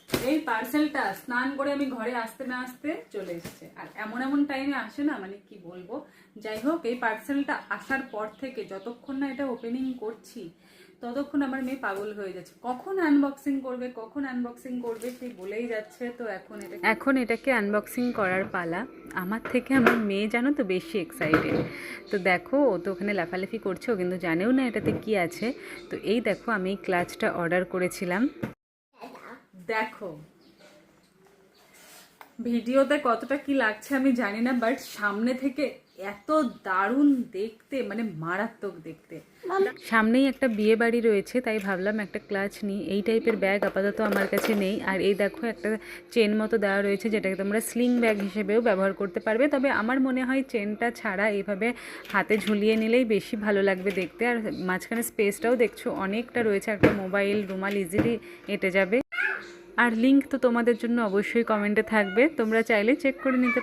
এই পার্সেলটা স্নান করে আমি ঘরে আসতে না আসতে চলে এসেছে। আর এমন এমন টাইমে আসে না, মানে কি বলবো। যাই হোক, এই পার্সেলটা আসার পর থেকে যতক্ষণ না এটা ওপেনিং করছি ততক্ষণ আমার মেয়ে পাগল হয়ে যাচ্ছে, কখন আনবক্সিং করবে সেই বলেই যাচ্ছে। তো এখন এটাকে আনবক্সিং করার পালা। আমার থেকে আমার মেয়ে জানো তো বেশি এক্সাইটেড। তো দেখো, ও তো ওখানে লাফালাফি করছে, ও কিন্তু জানেও না এটাতে কি আছে। তো এই দেখো, আমি এই ক্লাচটা অর্ডার করেছিলাম। দেখো ভিডিওতে কতটা কি লাগছে আমি জানি না, বাট সামনে থেকে এত দারুণ দেখতে, মানে মারাত্মক দেখতে। সামনেই একটা বিয়ে বাড়ি রয়েছে, তাই ভাবলাম একটা ক্লাচ নিই। এই টাইপের ব্যাগ আপাতত আমার কাছে নেই। আর এই দেখো একটা চেন মতো দেওয়া রয়েছে, যেটাকে তোমরা স্লিং ব্যাগ হিসেবেও ব্যবহার করতে পারবে। তবে আমার মনে হয় চেনটা ছাড়া এইভাবে হাতে ঝুলিয়ে নিলেই বেশি ভালো লাগবে দেখতে। আর মাঝখানে স্পেসটাও দেখছো অনেকটা রয়েছে, একটা মোবাইল রুমাল ইজিলি এঁটে যাবে। আর লিঙ্ক তো তোমাদের জন্য অবশ্যই কমেন্টে থাকবে, তোমরা চাইলে চেক করে নিতে